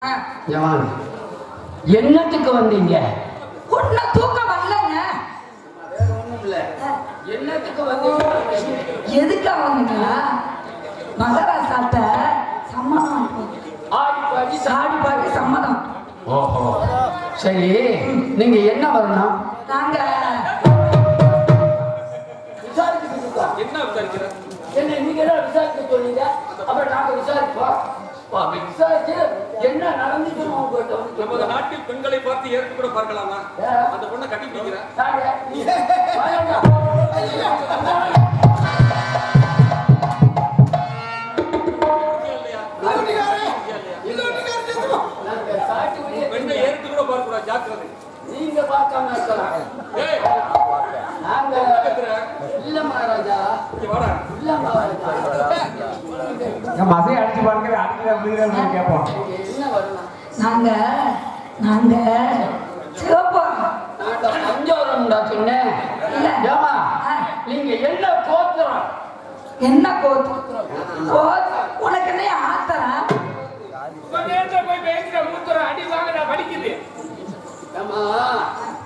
ஜவான் என்னத்துக்கு வந்தீங்க? ஒண்ணு தூக்கம் வரலங்க. வேற ஒண்ணும் இல்ல. என்னத்துக்கு வந்தீங்க? எதுக்கா வந்தீங்க? மகாராஷ்டிராட்ட சம்மதம் ஆடி பாடி சம்மதம். ஓஹோ சரி, நீங்க என்ன வரணும்? நாங்க என்ன விசாரிக்கிற? என்ன நீங்க தான் விசாரிக்க சொன்னீங்க, அப்புறம் நாங்க விசாரிப்போம். விசாரிச்சு என்ன நடந்துச்சு நமது நாட்டில் பெண்களை பார்த்து ஏற்று கூட பார்க்கலாமா? அந்த பொண்ணை கட்டி பிடிக்கிறேன். பெண்ணை ஏற்று கூட பார்க்க கூடாது, ஜாக்கிரதை. நீங்க பார்க்காம இருக்கலாம். ஏய், நாங்க இல்ல மகாராஜா, வாடா. இல்ல மகாராஜா. மசையை அடிச்சு பாருங்க, அடுத்த கேட்போம். என்ன வரணும்? நாங்க நாங்க சிவப்பா நான் பஞ்சவரம்டா சொன்னேன். இல்ல. ஏமா நீங்க என்ன கோத்திரம்? என்ன கோத்து உனக்கு என்ன ஆத்தரா? போய் பேசுற மூத்தரம் அடி வாங்கடா படிக்குது. ஏமா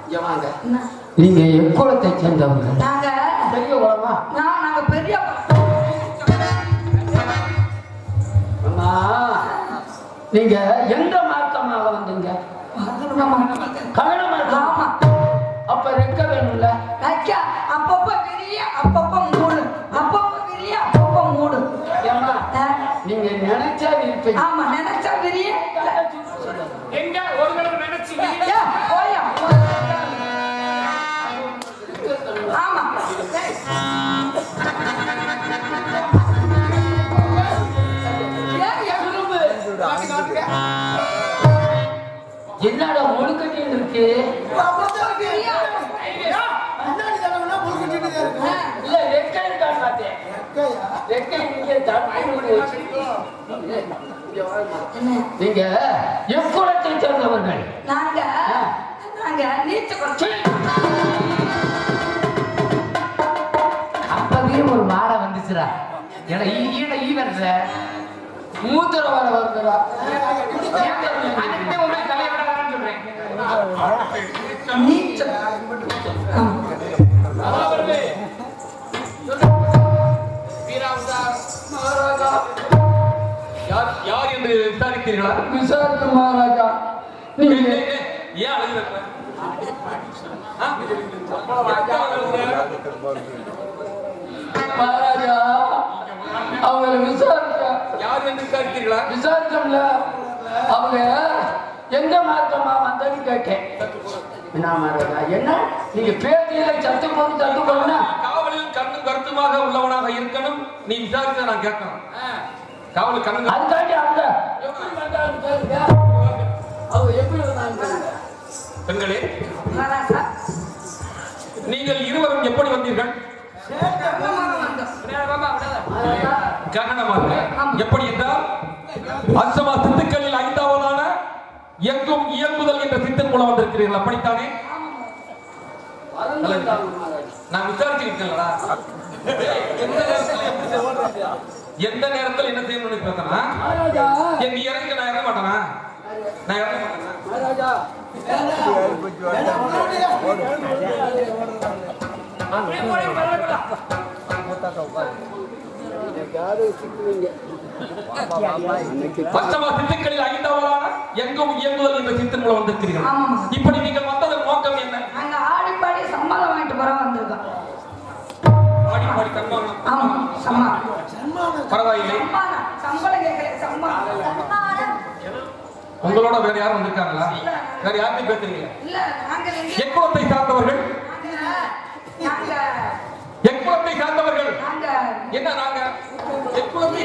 இங்க வாங்க. என்ன? நீங்க எக்குளத்தை சேர்ந்தவங்க? நாங்க பெரிய குளமா? நாங்க பெரிய அம்மா நீங்க எந்த மார்க்கமாக வந்தீங்க? கவனமா ஆமா. அப்ப ரெக்க வேணும்ல. ஐயா அப்பப்ப விரிய அப்பப்ப மூடு, அப்பப்ப விரிய அப்பப்ப மூடு. ஏமா நீங்க நினைச்சா இருப்பீங்க. ஆமா, நினைச்சா விரிய. எங்க ஒரு தடவை நினைச்சு ஏ, போயா. ஆமா. என்னடா முழுக்கட்டின்னு இருக்கு? இல்ல ரெக்கை இருக்கான்னு பார்த்தேன். ரெக்கை இங்கே நீங்க எக்குளத்தை சேர்ந்தவர்கள்? நாங்க நாங்க நீச்சல் அப்பவே ஒரு வாரம் வந்துச்சுடா. ஏன்னா ஈ வருது, மூத்தர வர வருதுடா. நீச்சல். யார் என்று விசாரித்தீர்களா? விசாரித்து மகாராஜா. நீங்க ஏன் அழுகிற? மகாராஜா அவங்களை விசாரிச்சா. யார் என்று விசாரித்தீர்களா? விசாரிச்சோம்ல, அவங்க எந்த மார்க்கமா வந்தன்னு கேட்டேன். என்ன மகாராஜா, என்ன நீங்க பேட்டியில சத்து போனா காவலில் கண்ணும் கருத்துமாக உள்ளவனாக இருக்கணும். நீ விசாரிச்சா நான் கேட்கணும். காவல் கண்ணு அதுக்காண்டி அவங்க எப்படி வந்தாலும் கேளுங்க. அவங்க எப்படி வந்தாலும் கேளுங்க. பெண்களே, மகாராஜா நீங்கள் இருவரும் எப்படி வந்தீர்கள்? ககனமாக. எப்படி என்றால் அசமா சித்துக்களில் ஐந்தாவதான எங்கும் இயங்குதல் என்ற சித்தன் மூலம் வந்திருக்கிறீர்கள், அப்படித்தானே? நான் விசாரிச்சுக்கிட்டேன்டா. எந்த நேரத்தில் என்ன செய்யணும்னு பார்த்தனா, என் இறங்க நான் இறங்க மாட்டேனா? நான் இறங்க மாட்டேனா? மகாராஜா பஞ்சமா சித்துக்களில் ஐந்தாவதான எங்கும் இயங்குதல் என்ற சித்தன் மூலம் வந்திருக்கிறீர்கள். ஆமாம். இப்படி நீங்கள் வந்ததன் நோக்கம் என்ன? நாங்க ஆடி பாடி சம்மதம் வாங்கிட்டு போற வந்திருக்கோம். ஆடி பாடி கண்மானம். ஆமா, சம்மதம். பரவாயில்லை. சம்மதம். சம்பளம் கேட்கல, சம்மதம். உங்களோட வேற யாரும் வந்திருக்காங்களா? வேற யாருமே பேசுறீங்க? இல்ல, நாங்க எக்குளத்தை சார்ந்தவர்கள்? நாங்க எக்குளத்தை சார்ந்தவர்கள் நாங்க என்ன? நாங்க எக்குளத்தை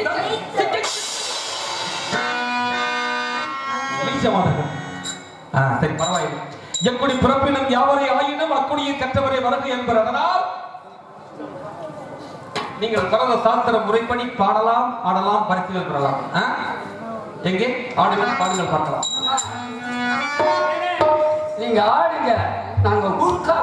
சரி, பரவாயில்லை. எக்குடி பிறப்பினம் யாவரை ஆயினும் அக்குடியை கற்றவரை வரது என்பர். அதனால் நீங்கள் பரத சாஸ்திர முறைப்படி பாடலாம், ஆடலாம், பரிசுகள் பெறலாம். எங்கே ஆடுங்கள், பாடுங்கள், பார்க்கலாம். நீங்க ஆடுங்க, நாங்க ஊர்க்கா.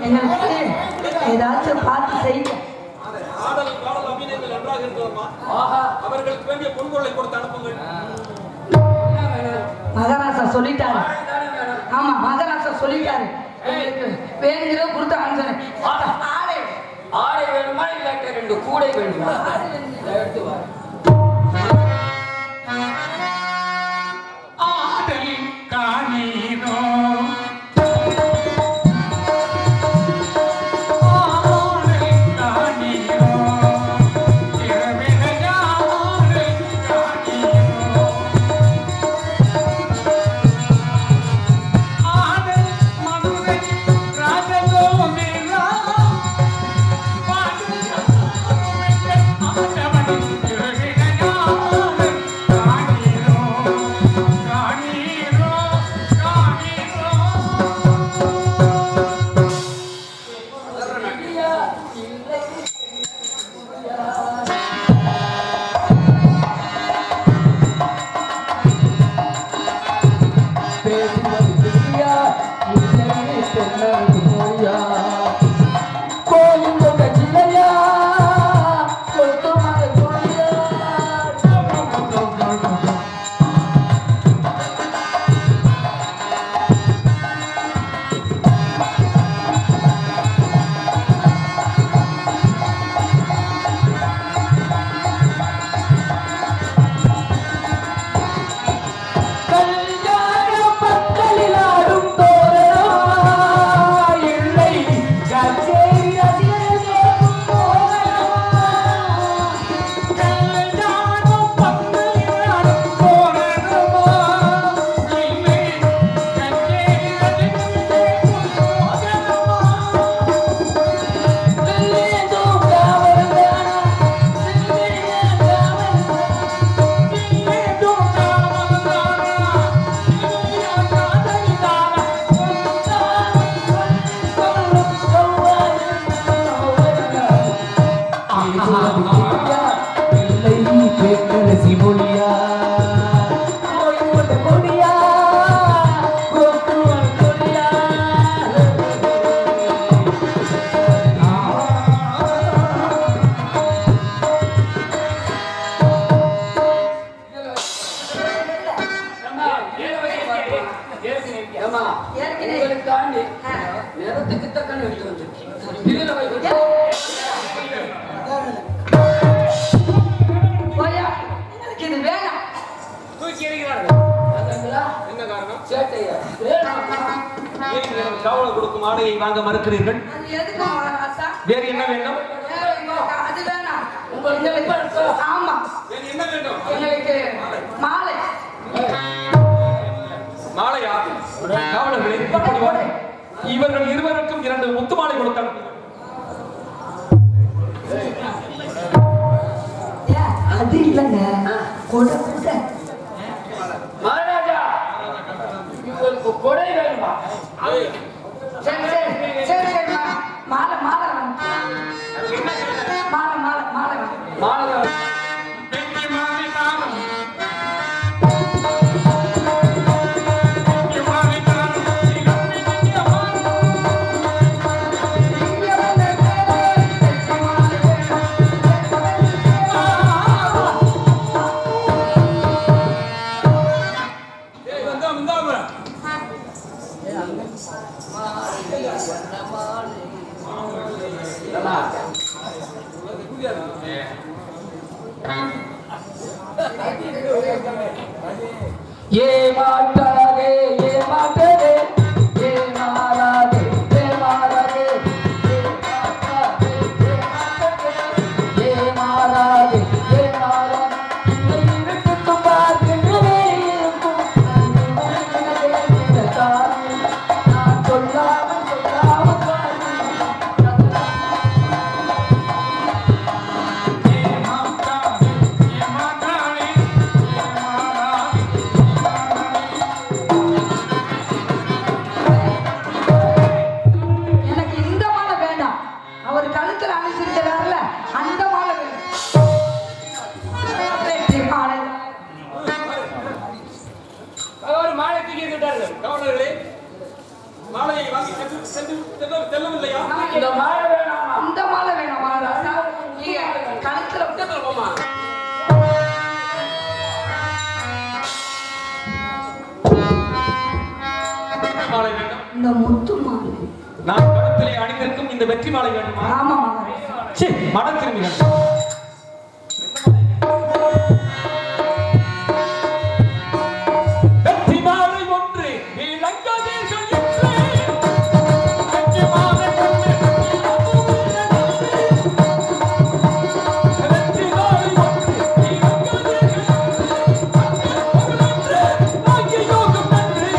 எங்களுக்கு ஏதாச்சும் பார்த்து செய்யுங்க. ஆடல் பாடல் அபிநயங்கள் நன்றாக இருக்கிறதம்மா. ஆஹா அவர்களுக்கு வேண்டிய பொருட்களை கொடுத்து அனுப்புங்கள். மகாராசா சொல்லிட்டாரு. தானே வேணும். ஆமா மகாராசா சொல்லிட்டாரு. எங்களுக்கு வேணுங்கிறத கொடுத்து அனுப்பிச்சேன். ஆளே ஆடை வேணுமா இல்லாட்ட 2 கூடை வேணுமா? எடுத்து வா. ஆடல் காணீரோ நேரத்துக்கு தக்கன்னு எடுத்து வந்திருக்கேன். இதுல போய் போயா எங்களுக்கு இது வேணாம். தூக்கி எறிகிறார்கள். அதாங்களா? என்ன காரணம்? சேட்டையா? ஏன் நீங்கள் காவல் கொடுக்கும் ஆடையை வாங்க மறுக்கிறீர்கள்? அது எதுக்கு மகாராசா? வேறு என்ன வேண்டும்? அது வேணாம். உங்களுக்கு ஆமா வேறு என்ன வேண்டும்? எங்களுக்கு மாலை. மாலையா? காவலர்களே, இப்படி வாங்க. இவர்கள் இருவருக்கும் 2 முத்து மாலை கொடுத்தாங்க. அது இல்லைங்க கொடை கொடை. மகாராஜா உங்களுக்கு கொடை வேணுமா? சரி சரி சரி சரி மாலை மாலை வேணும். மாலை மாலை மாலை வேணும். மாலை வேணும். வெற்றி மாலை தானம் ஏமாட்டாதே ஏமாட்டாதே ஏமாறாதே ஏமாறாதே ஏமாறாதே ஏமாறாதே இல்லை இருக்கும் பார்க்கின்றதே இருக்கும் நான் சொல்லாமல் இந்த மாலை வேணாமா? இந்த மாலை வேணாமா ராசா? நீங்க கழுத்துல பக்கத்துல போமா. மாலை வேண்டும். இந்த முத்து மாலை. நான் கழுத்திலே அணிந்திருக்கும் இந்த வெற்றி மாலை வேண்டுமா? ஆமா மகாராஜா. சீ, மனம் திரும்பிகள். வெற்றி மாலை ஒன்று இளங்கதீர்கள் என்று வெற்றி மாலை ஒன்று வெற்றி மாலை ஒன்று இளங்கதீர்கள் என்று ஆகிய யோகம் நன்றி.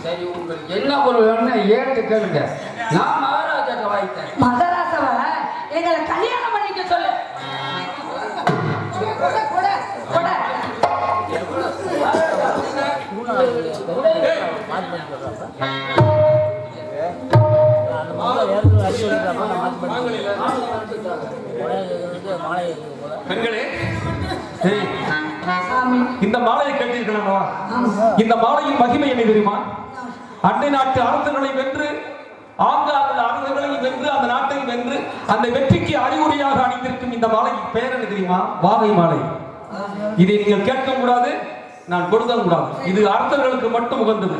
சரி, உங்களுக்கு என்ன பொருள் வேணும்னு ஏற்று கேளுங்க. நான் மகாராஜாட்ட வாங்கிட்டேன். மகாராசாவ எங்களை கல்யாணம் பண்ணிக்க சொல்லு. கொட, கொட, கொட. பெண்களே, சாமி. இந்த மாலையை கட்டியிருக்கலாமா? ஆமா. இந்த மாலையின் மகிமை என்ன தெரியுமா? அண்டை நாட்டு அரசுகளை வென்று ஆங்காங்க அரசுகளையும் வென்று அந்த நாட்டையும் வென்று அந்த வெற்றிக்கு அறிகுறியாக அணிந்திருக்கும் இந்த மாலையின் பெயர் என்ன தெரியுமா? வாகை மாலை. இதை நீங்கள் கேட்க கூடாது, நான் கொடுக்க கூடாது. இது அரசர்களுக்கு மட்டும் உகந்தது.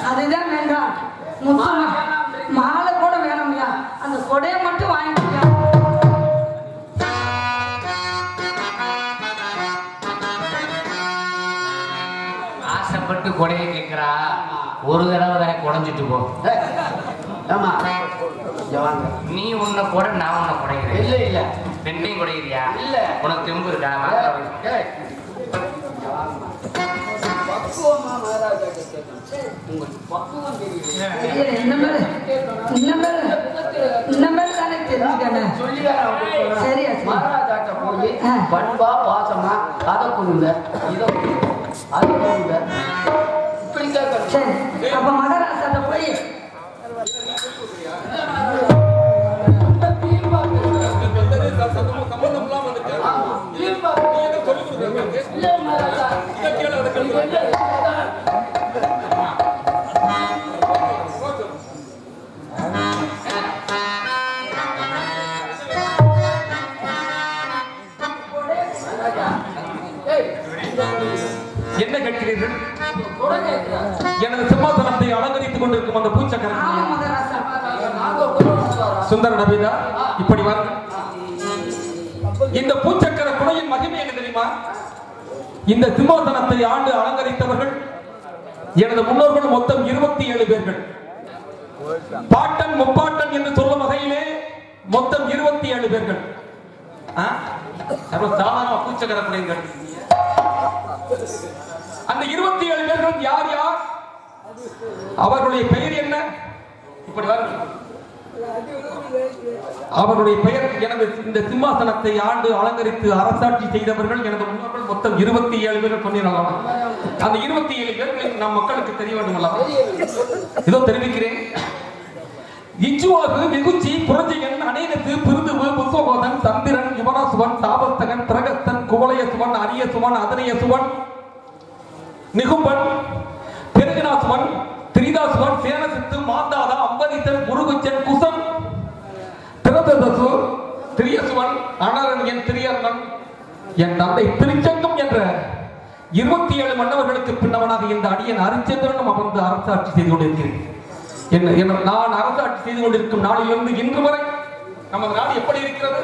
அதுதான் வேண்டாம். மாலை கூட வேணும்யா. அந்த கொடையை மட்டும் வாங்கிக்கியா. ஆசைப்பட்டு கொடையை கேட்கிறா. ஒரு தடவை தான் குறைஞ்சிட்டு போ. ஆமா வாங்க. நீ உன்னை கூட நான் உன்னை குறைக்கிறேன். இல்ல இல்ல ரெண்டையும் குறைக்கிறியா? இல்ல. உனக்கு தெம்பு இருக்கா? பக்குவமா மகாராஜா உங்களுக்கு பக்குவம் தெரியல. சரியா மகாராஜாட்ட போய் பண்பா பாசமா அதை கொடுங்க இதை அதை கொடுங்க இப்படி கேட்கணும். சரி, அப்ப மகாராஜாட்ட போய் என்ன கேட்கிறீர்கள்? எனது சிம்மாசனத்தை அலங்கரித்துக் கொண்டிருக்கும் அந்த பூச்சக்கரம் சுந்தர நபீதா இப்படி வர. இந்த பூச்சக்கர குடையின் மகிமை என்ன தெரியுமா? இந்த சிம்மாசனத்தை ஆண்டு அலங்கரித்தவர்கள் எனது முன்னோர்கள் மொத்தம் 27 பேர்கள். பாட்டன் முப்பாட்டன் என்று சொல்லும் வகையிலே மொத்தம் 27 பேர்கள். சாதாரண பூச்சக்கர குடைகள். அந்த 27 பேர்கள் யார் யார்? அவர்களுடைய பெயர் என்ன? இப்படி வாருங்கள். அவருடைய பெயர், எனது இந்த சிம்மாசனத்தை ஆண்டு அலங்கரித்து அரசாட்சி செய்தவர்கள் எனது முன்னோர்கள் மொத்தம் 27 பேர்கள் சொன்னீர்களா? அந்த 27 பேர்கள் நம் மக்களுக்கு தெரிய வேண்டும் அல்லவா? இதோ தெரிவிக்கிறேன். இச்சுவாகு, விகுச்சி, புரஞ்சயன், அநேகத்து, பிருதுவு, புஷ்பகோதன், சந்திரன், யுவனசுவன், சாபஸ்தகன், பிரகஸ்தன், குவலயசுவன், அரியசுவன், அதனயசுவன், நிகும்பன், பெருகனாசுவன், திரிதாசுவன், சேனசித்து, மாந்தாதா, அம்பரித்தன், முருகுச்சன், குசன், திரதசு, திரியசுவன், அனரன், என் திரியர்ணன், என் தந்தை திருச்சங்கம் என்ற 27 மன்னவர்களுக்கு பின்னவனாக இந்த அடியன் அரிச்சந்திரனும் அமர்ந்து அரசாட்சி செய்து கொண்டிருக்கிறேன். நான் அரசாட்சி செய்து கொண்டிருக்கும் நாளிலிருந்து இன்று வரை நமது நாடு எப்படி இருக்கிறது?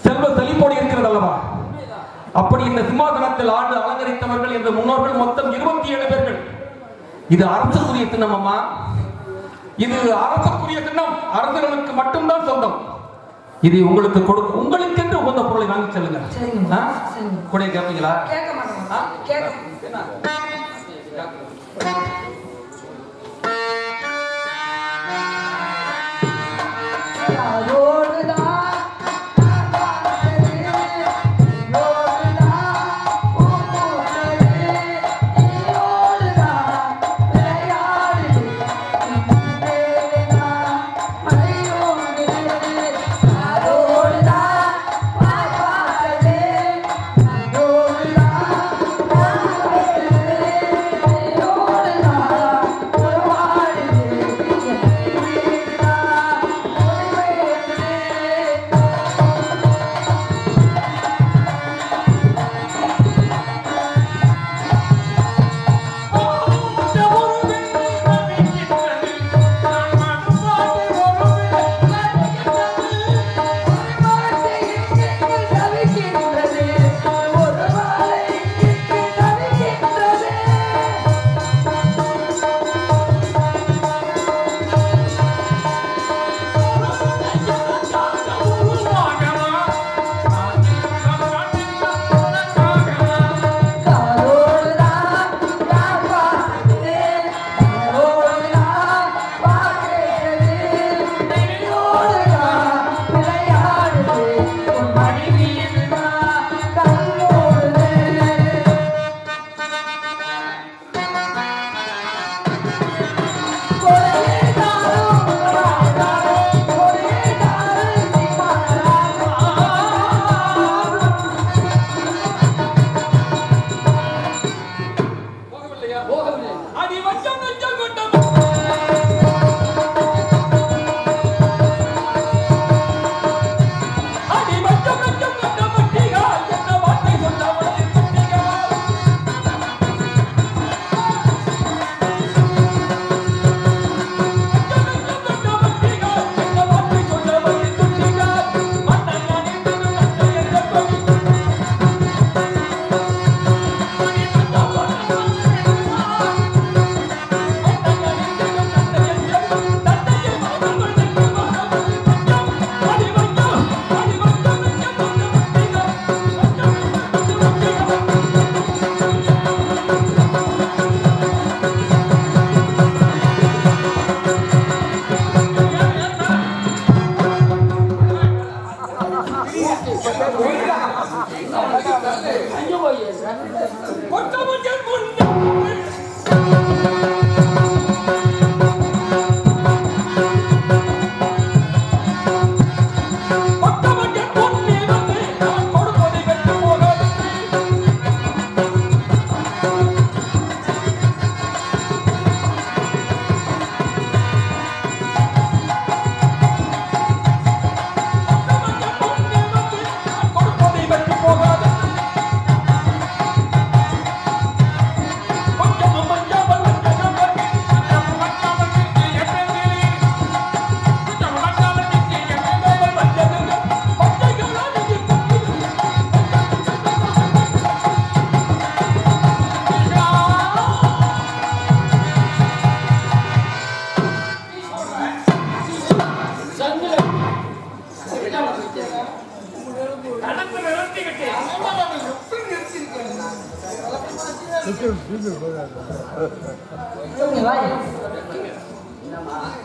செல்வ செழிப்போடு இருக்கிறது அல்லவா? அப்படி இந்த சிம்மாசனத்தில் ஆண்டு அலங்கரித்தவர்கள் என்ற முன்னோர்கள் மொத்தம் 27 பேர்கள். இது அரசுக்குரிய சின்னம் அம்மா. இது அரசுக்குரிய சின்னம். அரசுகளுக்கு மட்டும்தான் சொந்தம். இது உங்களுக்கு கொடுக்கும். உங்களுக்கு என்று உகந்த பொருளை வாங்கி செல்லுங்க. கூட கேட்பீங்களா? கேட்க மாட்டோம். கேட்க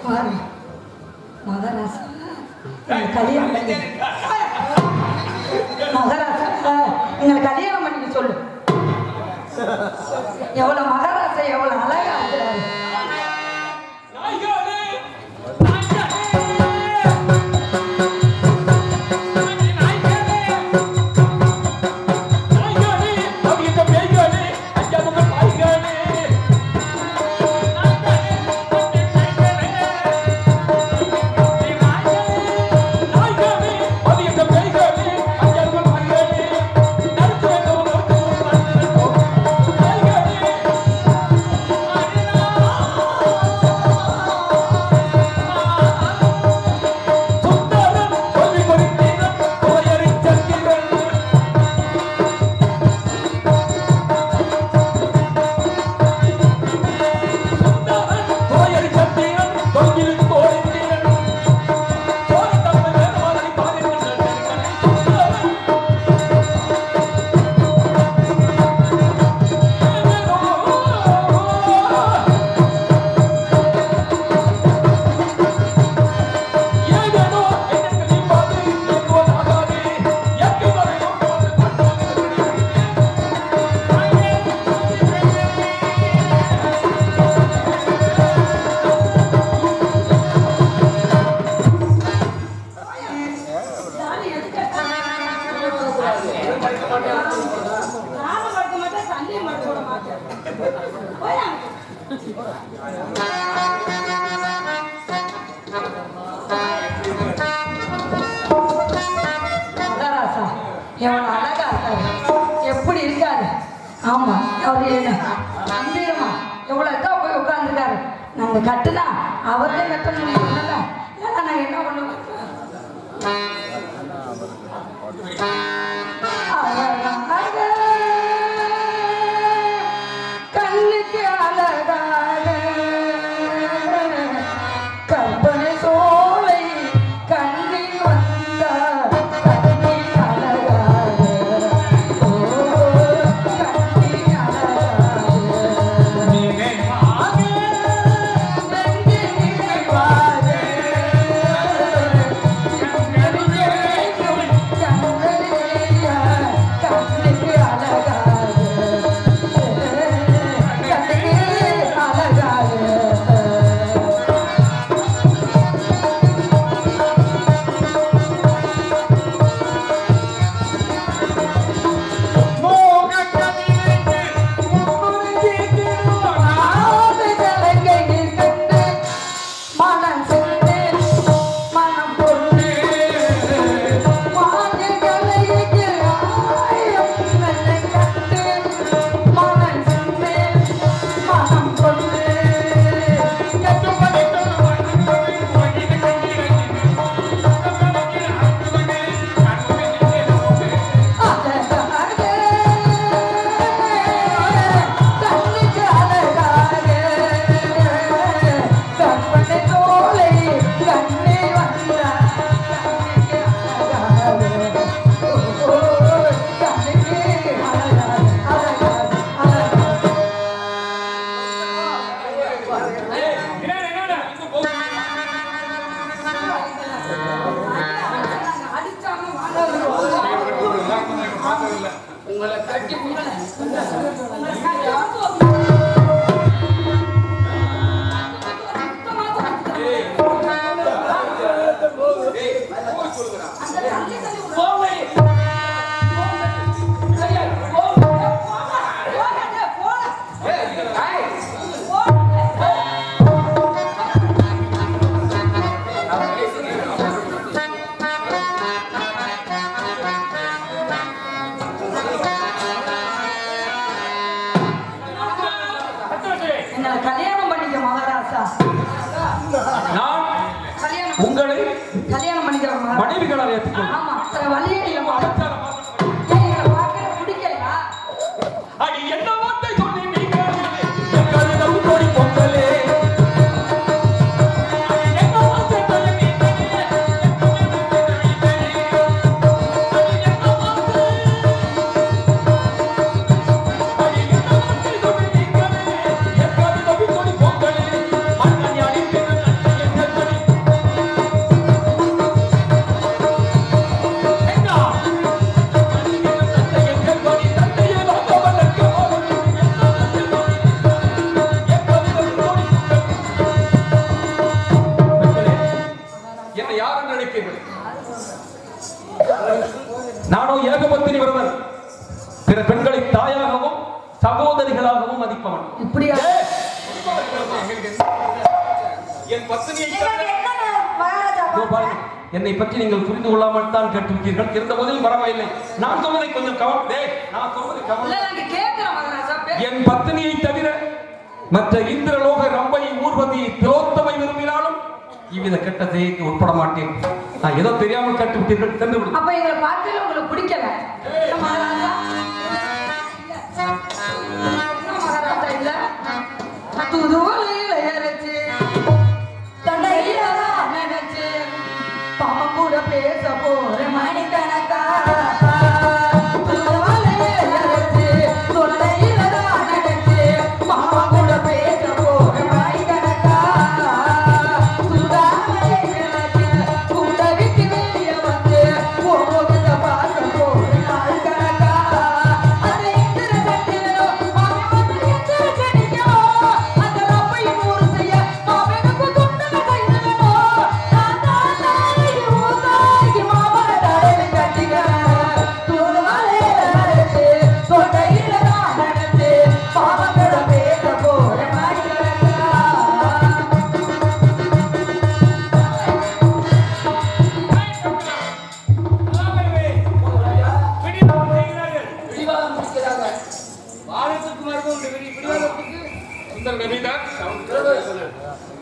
பாரு மகாராசா எங்களை கல்யாணம் பண்ணி மகாராசா எங்களை கல்யாணம் பண்ணிக்க சொல்லு. எவ்வளவு மகாராசா எவ்வளவு அழகா இருக்கிறாரு. மகாராசா எவ்வளவு அழகா இருக்காரு. எப்படி இருக்காரு. ஆமா அவரு கம்பீரமா எவ்வளவு இதா போய் உட்கார்ந்துருக்காரு. நாங்க கட்டுனா அவர்தான் கட்டணும். இல்லைன்னா நான் என்ன பண்ணுவேன். கண்ணுக்கு அழகாக கற்பனை சோலை கண்ணில் வந்தார். கண்ணில் அழகாக ஓ கண்ணில் அழகாக நினைவாக நெஞ்சில் நினைவாக உங்களை கட்டி கல்யாணம் பண்ணிக்க மகாராசா. உங்களை கல்யாணம் பண்ணிக்கிற மனைவிகளாக ஏற்றுக்கொள். ஆமா வழியே இல்லையா பார்க்க பிடிக்கலையா? அடி என்ன வார்த்தை சொல்லி நீங்க கருதம் கொடி பொங்கலே என்ன வார்த்தை சொல்லி நீங்க கருதம் கொடி பொங்கலே அண்ணன் அடி தாயாகவும் சகோதரிகளாகவும் மதிப்பவன். இப்படியா என் பத்னியை மகாராஜா பாருங்க, என்னை பற்றி நீங்கள் புரிந்து கொள்ளாமல் தான் கேட்டிருக்கீர்கள். இருந்த போதிலும் பரவாயில்லை. நான் சொல்வதை கொஞ்சம் என் பத்னியை தவிர மற்ற இந்திரலோக ரம்பை ஊர்வதி திலோத்தமை விரும்பினாலும் இவ்வித கெட்ட செய்திக்கு உட்பட மாட்டேன். நான் ஏதோ தெரியாமல் கேட்டு விட்டீர்கள். சென்று விடு. அப்ப எங்களை பார்த்து உங்களுக்கு பிடிக்கல மகாராஜா? மகாராஜா இல்ல துதுவலையில இறச்சு தண்டையில நினைச்சு பாவம் கூட பேச போற மணிக்கணக்கா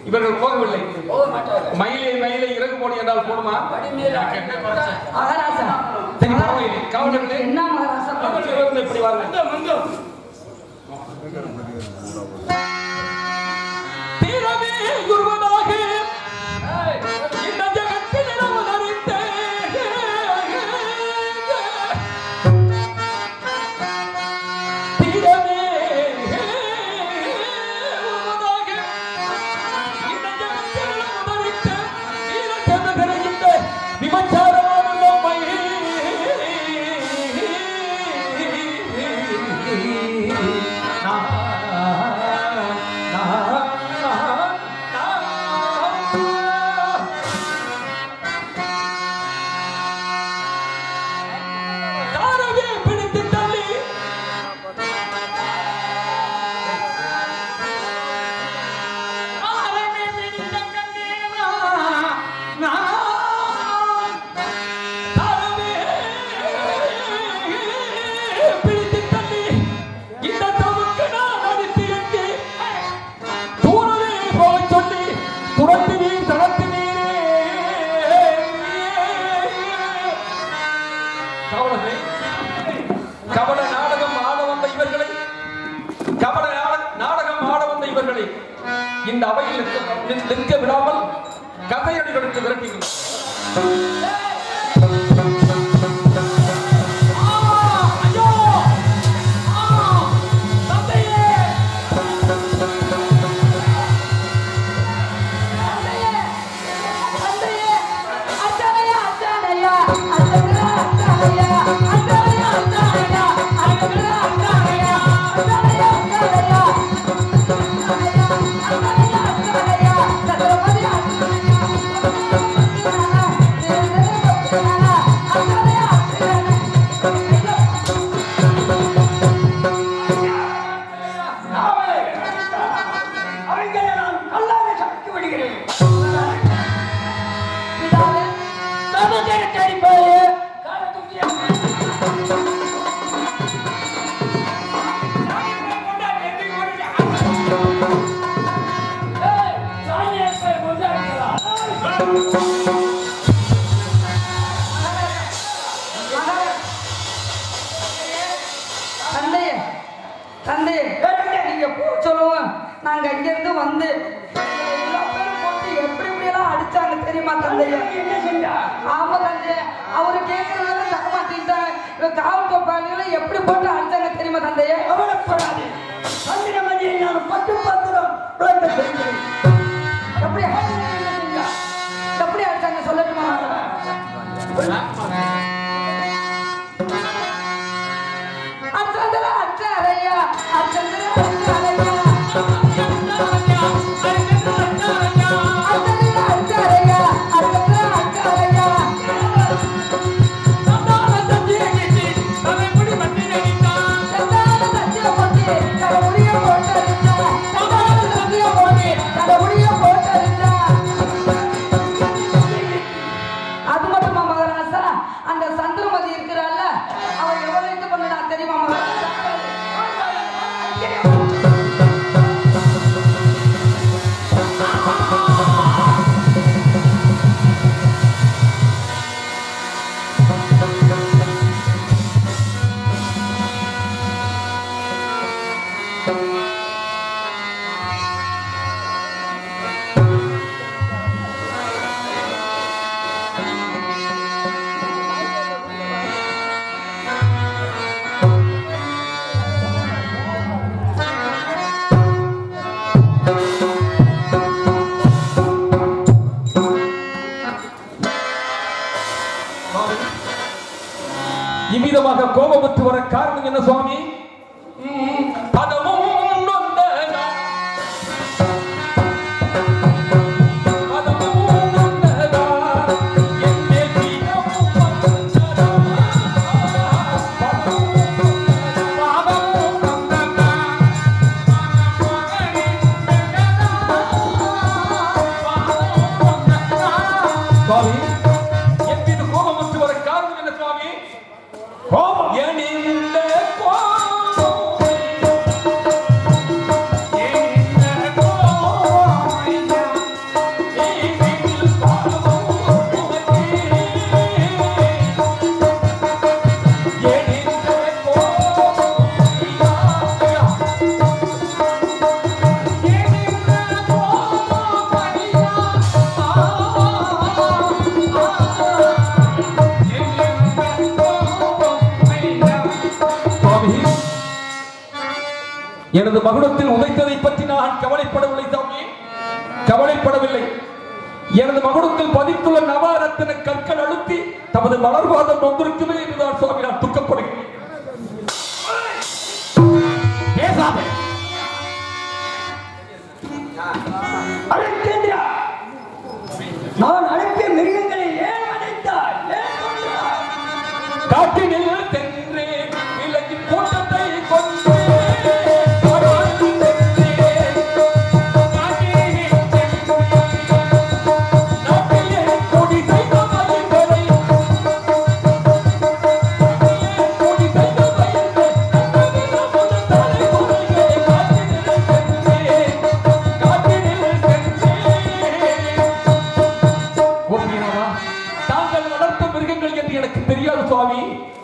இவர்கள் போகவில்லை. மயிலை இறகு போடு என்றால் போடுமா? சரி பரவாயில்லை. காவலர்களே என்ன மகாராஜா இப்படி வாருங்கள். தீரமே குருவனாக இந்த ஜகத்தில் அறிந்தே இந்த அவையில் நிற்க விடாமல் கதையடிகளுக்கு விரட்டுகிறோம். நீங்க பூ சொல்லுவோம். நாங்க இங்க இருந்து வந்து எல்லா பேரும் போட்டு எப்படி எப்படி எல்லாம் அடிச்சாங்க தெரியுமா தந்தைய? ஆமா தந்தைய, அவரு கேட்கறதுனால தர மாட்டேங்கிட்டாங்க. காவல் கோப்பாளிகளை எப்படி போட்டு அடிச்சாங்க தெரியுமா தந்தைய? எப்படி எப்படி அடிச்சாங்க சொல்லட்டுமா? அச்சாரையா அச்சா எவ்விதமாக கோபப்பட்டு வர காரணம் என்ன சுவாமி? பதமும் எனது மகுடத்தில் உதைத்ததை பற்றி நான் கவலைப்படவில்லை சாமி, கவலைப்படவில்லை. எனது மகுடத்தில் பதித்துள்ள நவரத்தின கற்கள் அழுத்தி தமது மலர்வாதம் வந்திருக்குமே என்றுதான் சுவாமி நான் துக்கப்படுகிறேன். நான் அழைப்பிய மிருகங்களை ஏன் அழைத்தாய்? காட்டினில் தென்றே விலகின் கூட்டத்தை கொண்டு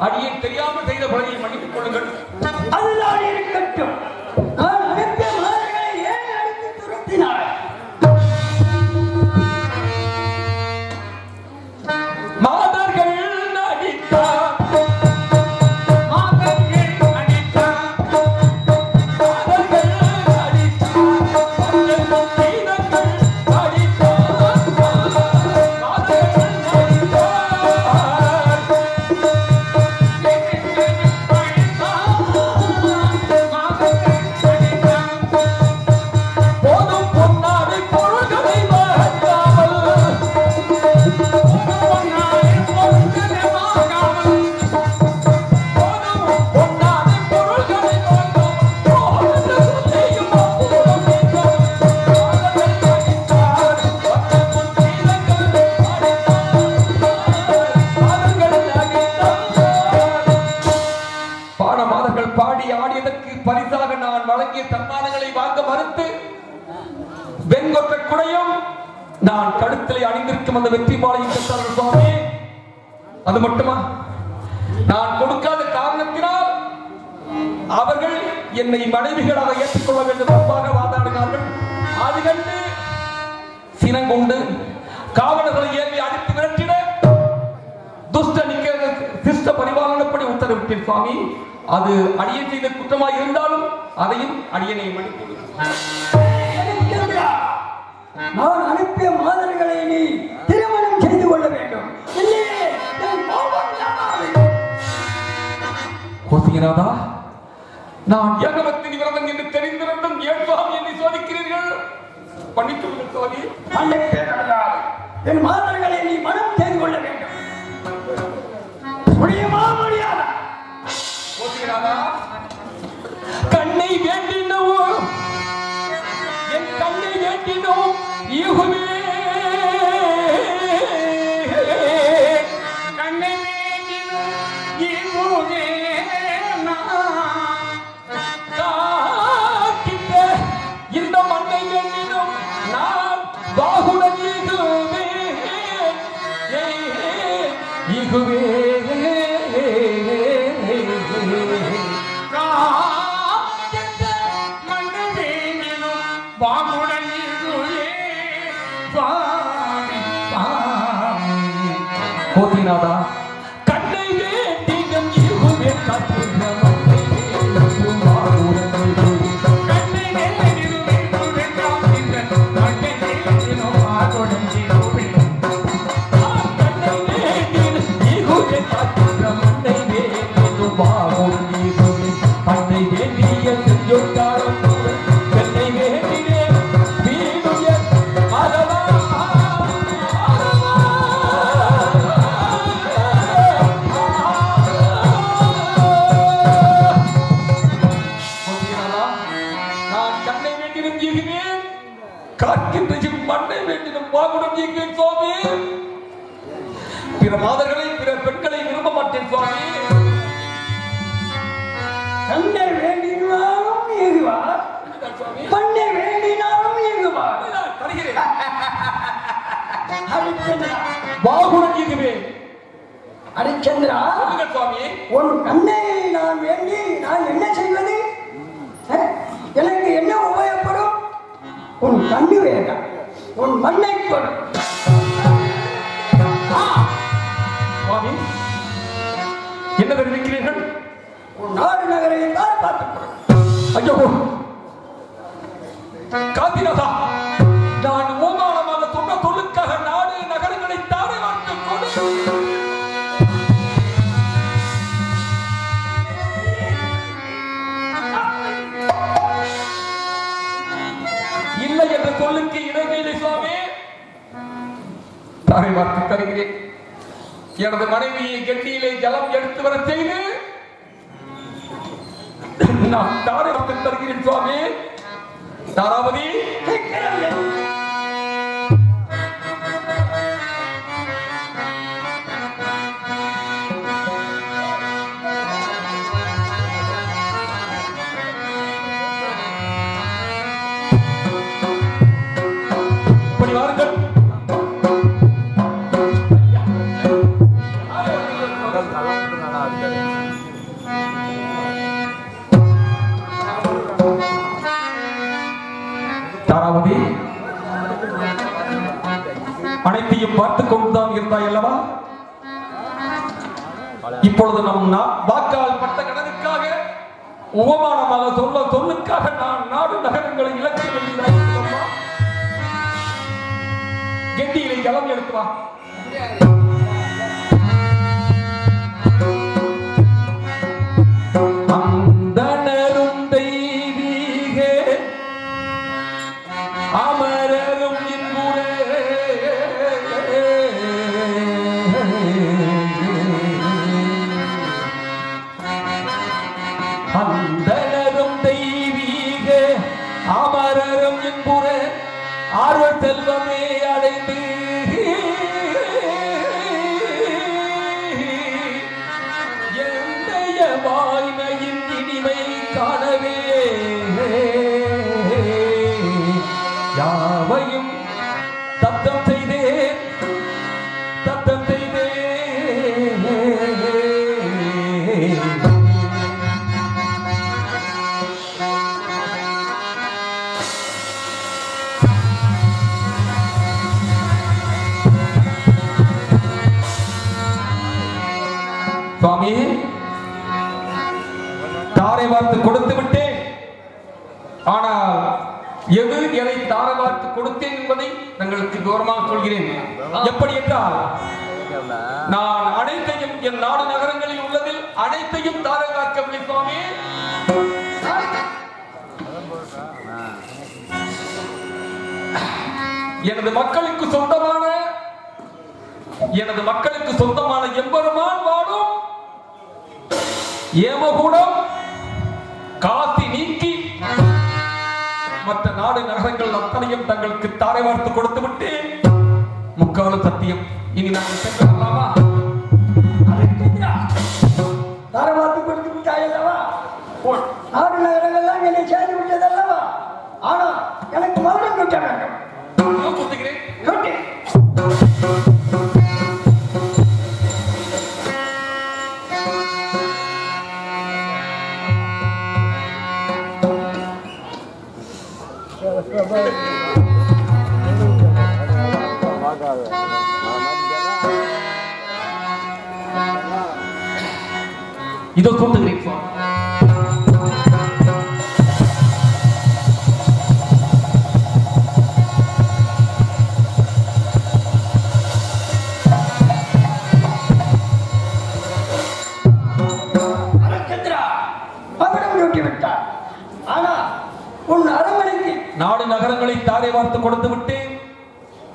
அடியேன் தெரியாமல் செய்த பலனை மன்னித்துக் கொள்ளுங்கள். அதுதான் இருக்கட்டும். நான் அனுப்பிய மலர்களை ஏன் அடித்து துரத்தினாய்? மாதர்கள் நடித்தார் பரிசாக நான் வழங்கிய தன்மானங்களை வாங்க மறுத்து வெண்கொற்ற குடையும் நான் கழுத்திலே அணிந்திருக்கும் அந்த வெற்றி மாலையும் பெற்றார்கள் சுவாமி. அது மட்டுமா, நான் கொடுக்காத காரணத்தினால் அவர்கள் என்னை மனைவிகளாக ஏற்றுக்கொள்ள வேண்டும் என்பதாக வாதாடினார்கள். அது கண்டு சினங்கொண்டு காவலர்களை ஏவி அடித்து விரட்டிட துஷ்ட சிஷ்ட பரிபாலனப்படி உத்தரவிட்டேன் சுவாமி. அது அடியன் செய்த குற்றமாக இருந்தாலும் அதையும் அடியனை மன்னித்து. நான் அனுப்பிய மாதர்களை நீ திருமணம் செய்து கொள்ள வேண்டும். கோசிகநாதா, நான் ஏகபக்தி விரதம் என்று தெரிந்திருந்தும் ஏன் சுவாமி என்னை சோதிக்கிறீர்கள்? பண்ணிக்கொள்ளுங்கள் சுவாமி. என் மாதர்களை நீ மனம் செய்து கொள்ள வேண்டும். முடியுமா முடியாதா? கண்ணை வேண்டினவோ என் கண்ணை வேண்டினோ ஈகுமே கண்ணை வேண்டினோ ஈகுமே இந்த மண்ணை வேண்டினோம் நான் பாகுடன் ஈகுவே ஈகுவே கோதிநாதா, கண்ணை வேண்டினம் ஈகுவே காத்திருந்த மண்ணை வேண்டினும் பாகுடன் கண்ணை வேண்டினும் ஈகுவே காத்திருந்த மண்ணை வேண்டினும் பாகுடன் கண்ணை வேண்டினும் ஈகுவே காத்திருந்த மண்ணை வேண்டினும் இன்றைக்கு மண்ணை வேண்டினும் வாகுடம் எங்கள் சுவாமி. பிற மாதர்களை பிற பெண்களை விரும்ப மாட்டேன் சுவாமி. தன்னை வேண்டினாலும் ஏகுவார், பண்ணை வேண்டினாலும் ஏகுவார். ஹரிச்சந்திரா, வாகுடம் எங்குவே ஹரிச்சந்திரா, சுவாமி. உன் கண்ணை நான் வேண்டி நான் என்ன செய்வது? எனக்கு என்ன உபயோகப்படும்? உன் கண்ணு வேண்டாம், உன் மண்ணை கொடு. சுவாமி என்ன தெரிவிக்கிறீர்கள்? உன் நாடு நகரை தான் பார்த்துக் கொடு. ஐயோ காந்திநாதா, நான் ஓமானமாக சொன்ன சொல்லுக்காக நாடு நகரங்களை தானே வாழ்த்து கொடு. இல்லை என்ற சொல்லுக்கு இடைவேளை சுவாமி. தாரை வார்த்தை தருகிறேன். எனது மனைவியை கெட்டியிலே ஜலம் எடுத்து வர செய்து நான் தாரை வார்த்தை தருகிறேன் சுவாமி. தாராவதி, இப்படி வாருங்கள். தாராவதி, அனைத்தையும் பார்த்துக் கொண்டுதான் இருந்தாய் அல்லவா? இப்பொழுது நம் வாக்கால் பட்ட கடனுக்காக உபமானமாக சொல்ல சொல்லுக்காக நான் நாடு நகரங்களை இழக்க வேண்டியதாக கெட்டியிலே ஜலம் எடுத்து வா. அந்தனரும் தெய்வீக அமரரும் இன்புரே அந்தனரும் தெய்வீக அமரரும் இன்புரே ஆர்வல் செல்வமே அடைந்து என்னைய வாய்மையின் இனிமை காணவே யாவையும் தத்தம் செய்தேன் தத்தம் செய்தேன். சுவாமி, தாரை வார்த்து கொடுத்து விட்டேன். ஆனால் எது எதை தாரை வார்த்து கொடுத்தேன் என்பதை தங்களுக்கு விவரமாக சொல்கிறேன். எப்படி என்றால், நான் அனைத்தையும் என் நாடு நகரங்களில் உள்ளதில் அனைத்தையும் தாரை வார்க்கவில்லை சுவாமி. எனது மக்களுக்கு சொந்தமான எம்பெருமான் வாழும் ஏமகுடம் காத்தி நீக்கி மற்ற நாடு நகரங்கள் அத்தனையும் தங்களுக்கு தாரை வார்த்து கொடுத்து விட்டு முக்கால சத்தியம். இனி நாங்கள் சென்று வரலாமா? தாரை வார்த்து கொடுத்து விட்டாய் அல்லவா? நாடு நகரங்கள்லாம் என்னை சேர்ந்து விட்டதல்லவா? ஆனா எனக்கு மௌனம் கொடுக்க வேண்டும். கொடுத்துக்கிறேன். இதோ சொல்லுகிறேன் சுவாமி. நாடு நகரங்களை தாரை வார்த்து கொடுத்து விட்டேன்.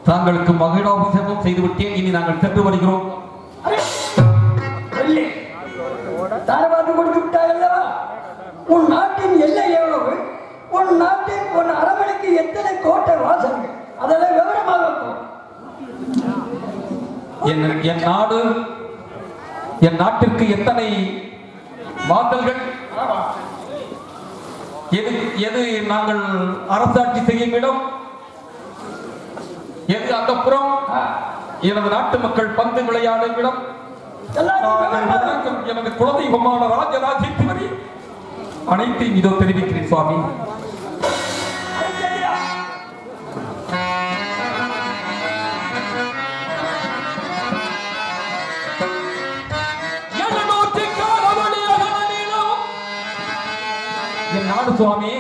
தாங்களுக்கு மகிழாபிஷேகம் செய்து விட்டேன். இனி நாங்கள் சென்று வருகிறோம். தாரை வார்த்து கொடுத்து விட்டாய் அல்லவா? உன் நாட்டின் எல்லை எவ்வளவு? உன் நாட்டின் உன் அரண்மனைக்கு எத்தனை கோட்டை வாசல்கள்? அதை என் நாடு, என் நாட்டிற்கு எத்தனை வாசல்கள், எது எது நாங்கள் அரசாட்சி செய்யும் இடம், எது அந்த புறம் எனது நாட்டு மக்கள் பந்து விளையாடும் இடம், எனது குலதெய்வமான ராஜராஜேஸ்வரி அனைத்தையும் இதோ தெரிவிக்கிறேன் சுவாமி. என் நாடு சுவாமி,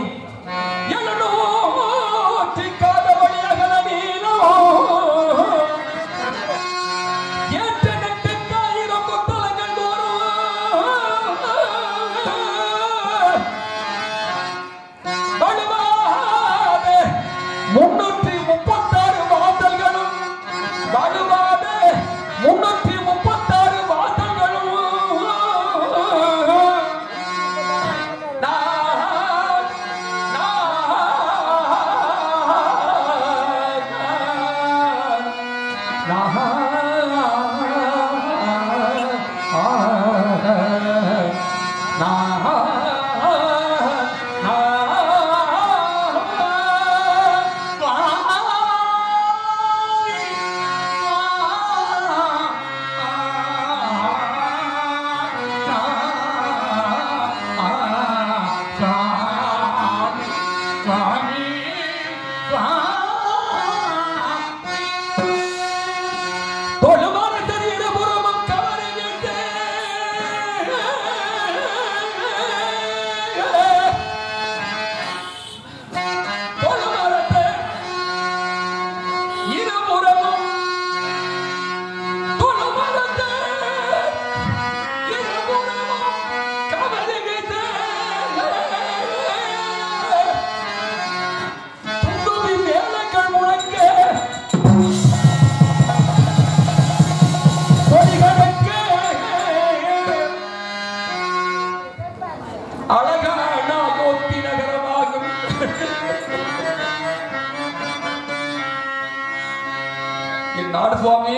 நாடு சுவாமி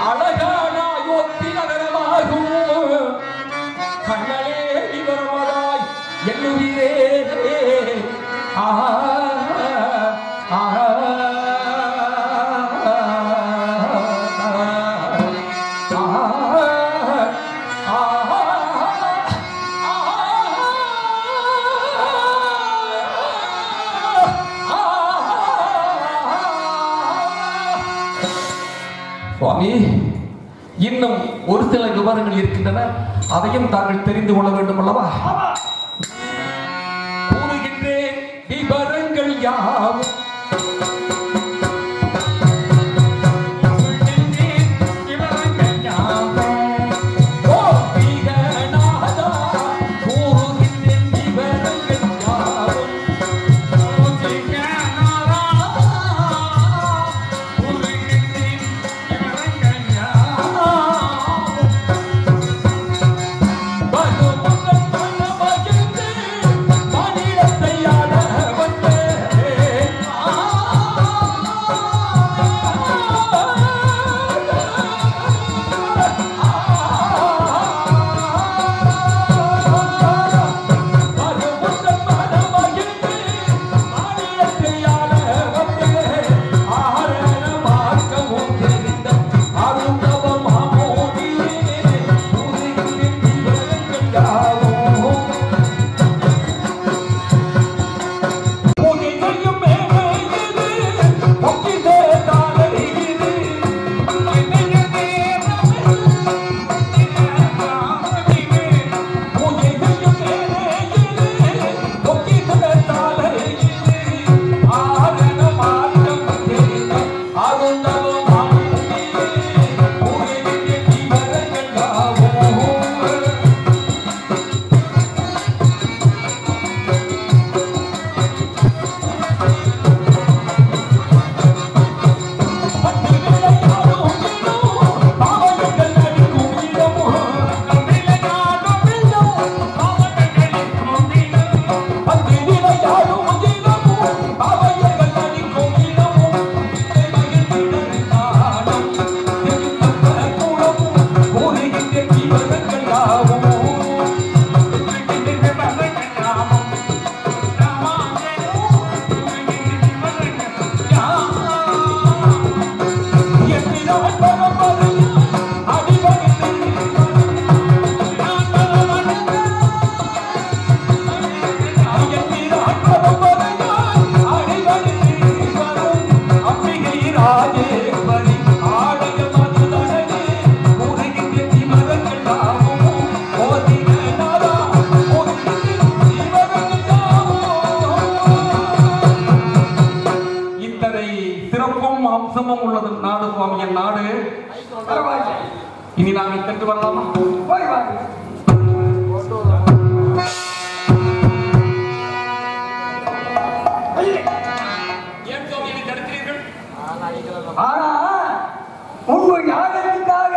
அழகான அயோத்தி நகரமாகும். கண்ணலே விவரமதாய் என்னுயிரே சுவாமி, இன்னும் ஒரு சில விவரங்கள் இருக்கின்றன, அதையும் தாங்கள் தெரிந்து கொள்ள வேண்டும் அல்லவா? கூறுகின்றேன் விவரங்கள் யாவும். ராஜேஸ்வரி ஆடிய மதுதனே உருகின்ற சிவரங்கள் தாமும் ஓதின நாதா ஓதின சிவரங்கள் தாமும். இத்தனை சிறப்பும் அம்சமும் உள்ளது நாடு சுவாமி என் நாடு. இனி நாங்கள் சென்று வரலாமா? போய் வாங்க. ஏன் சுவாமி என்னை தடுக்கிறீர்கள்? ஆனா உங்க யாகத்துக்காக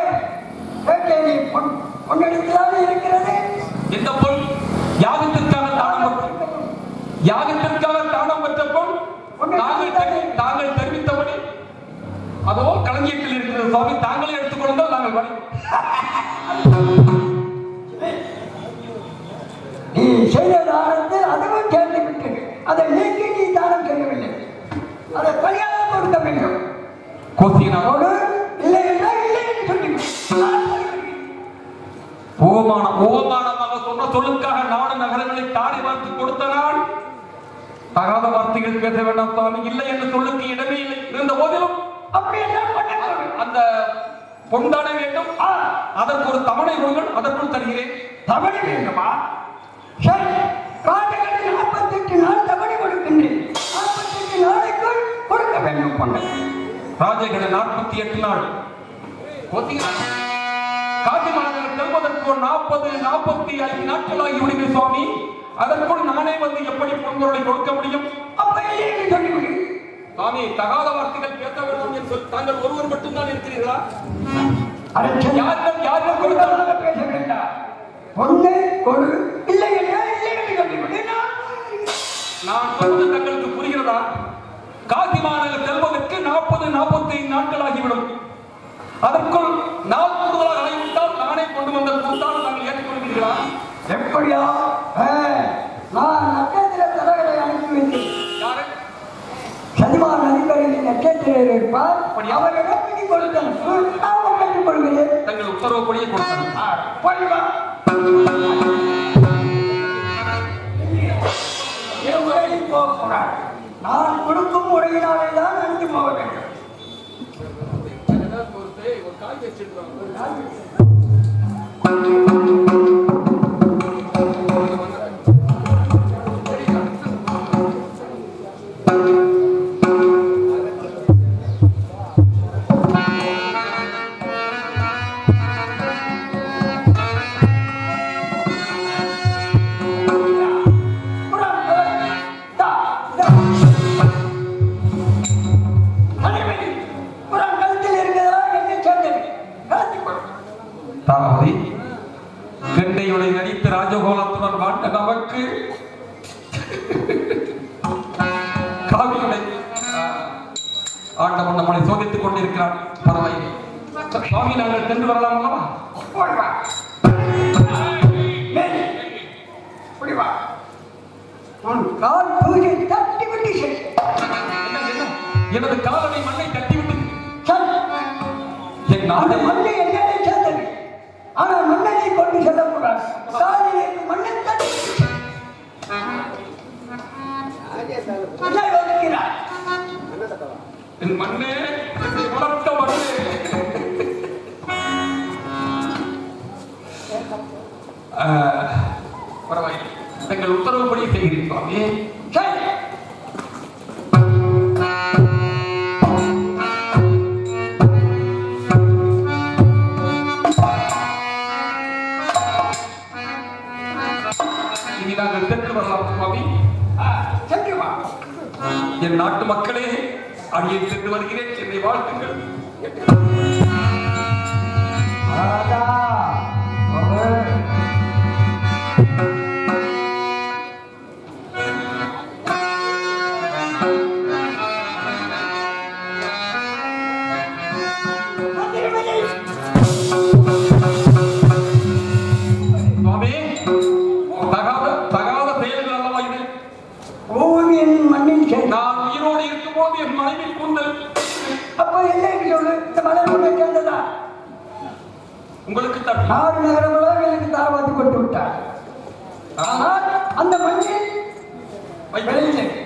வேட்டையை கொண்டெடுக்கலாக இருக்கிறது. இந்த பொன் யாகத்திற்காக தானம் யாகத்திற்காக தானம் பெற்ற பொன் தாங்கள் தெரிவித்தபடி அதோ களஞ்சியத்தில் இருக்கிறது சுவாமி. தாங்களே எடுத்துக்கொண்டால் நாங்கள் வழி. நீ செய்த தானத்தில் அதுவும் சேர்ந்து விட்டது. அதை நீக்கி நீ தானம் செய்யவில்லை. அதை பணியாக கொடுக்க வேண்டும். கோசியனார் இல்லை என்றால் இல்லை என்று சொல்லிவிடு. ஓமானமாக சொன்ன சொல்லுக்காக நாடு நகரங்களை தாடி பார்த்து கொடுத்த நாள் தகாத வார்த்தைகள் பேச வேண்டாம் சுவாமி. இல்லை என்று சொல்லுக்கு இடமே இல்லை. இருந்த போதிலும் அப்படி என்றால் அந்த பொன்தானே வேண்டும். அதற்கு ஒரு தவணை கொடுங்கள். அதற்குள் தருகிறேன். தவணை வேண்டுமா? சரி, காட்டுகளில் 48 நாள் தவணை கொடுக்கின்றேன். 48 நாளைக்குள் கொடுக்க வேண்டும் பொண்ணு. ராஜைகளை 48 நாள் காசி மாநகர் செல்வதற்கு 45 நாட்களாகி விடுங்க சுவாமி. அதற்குள் நானே வந்து எப்படி பொன்பொருளை கொடுக்க முடியும்? அப்ப இல்லை என்று சொல்லிவிடு. சுவாமி, தகாத வார்த்தைகள் பேச வேண்டும் என்று சொல்லி தாங்கள் ஒருவர் மட்டும்தான் இருக்கிறீர்களா? யார்கள் கொடுத்தாலும் பேச வேண்டாம். பொண்ணை கொடு. இல்லை என்றால் இல்லை என்று சொல்லிவிடு. நான் சொல்வது தங்களுக்கு புரிகிறதா? காசி மாநகர் செல்வதற்கு 45 நாட்களாகிவிடும். அதற்குள் நாள் கூடுதலாக ஆகிவிட்டால் நானே கொண்டு வந்த கொடுத்தால் நாங்கள் ஏற்றுக்கொள்கிறீர்களா? எப்படியா? நான் நட்சத்திர தலைவரை அனுப்பி வைத்தேன். யாரு? சதிமான அதிபரின் நட்சத்திரர் இருப்பார். அவரிடம் பிடி கொடுத்தேன். நான் கற்றுக் கொள்கிறேன். தங்கள் உத்தரவுப்படியே கொடுத்தார். போய்வா. போகக்கூடாது. நான் கொடுக்கும் முறையினாலே தான் அணிந்து போக வேண்டும். கெண்டையுடைய நடித்து ராஜகோலத்துடன் வாழ்ந்த நமக்கு காவியுடை ஆண்டவன் நம்மளை சோதித்துக் கொண்டிருக்கிறான். பரவாயில்லை சுவாமி, நாங்கள் சென்று வரலாம் அல்லவா? கால் பூஜை தட்டி விட்டு செல். எனது காலனை மண்ணை தட்டிவிட்டு என் அந்த நாடு மண்ணை என்னை சேர்ந்தது. ஆனால் மண்ணை கொண்டு செல்லக்கூடாது. காலிலே மண்ணை தட்டி யோசிக்கிறார். என் மண்ணே வளர்த்த மண்ணே. பரவாயில்லை, தங்கள் உத்தரவுப்படி செய்கிறேன் சுவாமி. சரி. இனி நாங்கள் சென்று வரலாம் சுவாமி. சென்று வா. என் நாட்டு மக்களே, அடியே சென்று வருகிறேன். என்னை வாழ்த்துங்கள். சுவாமி, தகாத செயல்கள் அல்லவா இது? பூமியின் மண்ணின் சேர்ந்து நான் உயிரோடு இருக்கும் போது என் மனைவி கூந்தல் அப்ப என்ன சொல்லு? இந்த மலை உன்னை சேர்ந்ததா? உங்களுக்கு தட்டு 6 நகரங்களோ எனக்கு தாவாத்தி கொண்டு விட்டார். ஆனால் அந்த மண்ணில்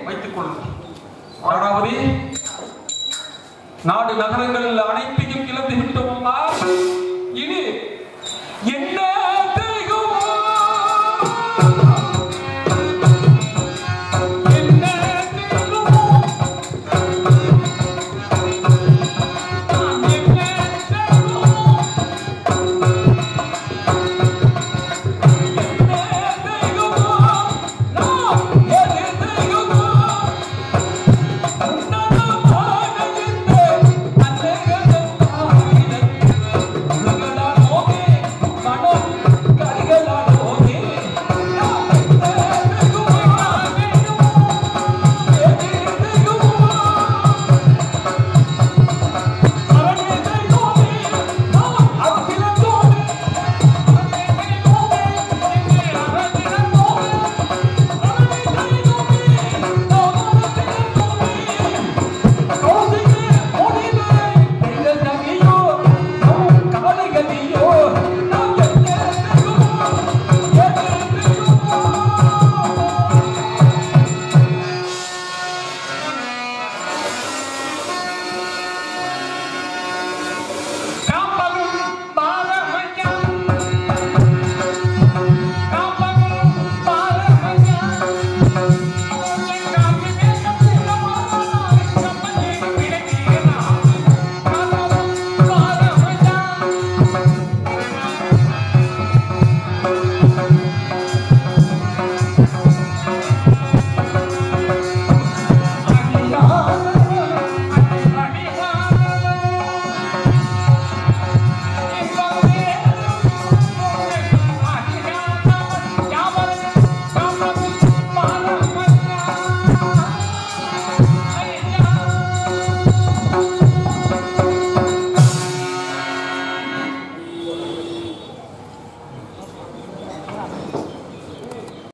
வைத்துக் கொள்ளுங்கள். அதாவது நாடு நகரங்களில் அனைத்தையும் இழந்து விட்டோம் அம்மா.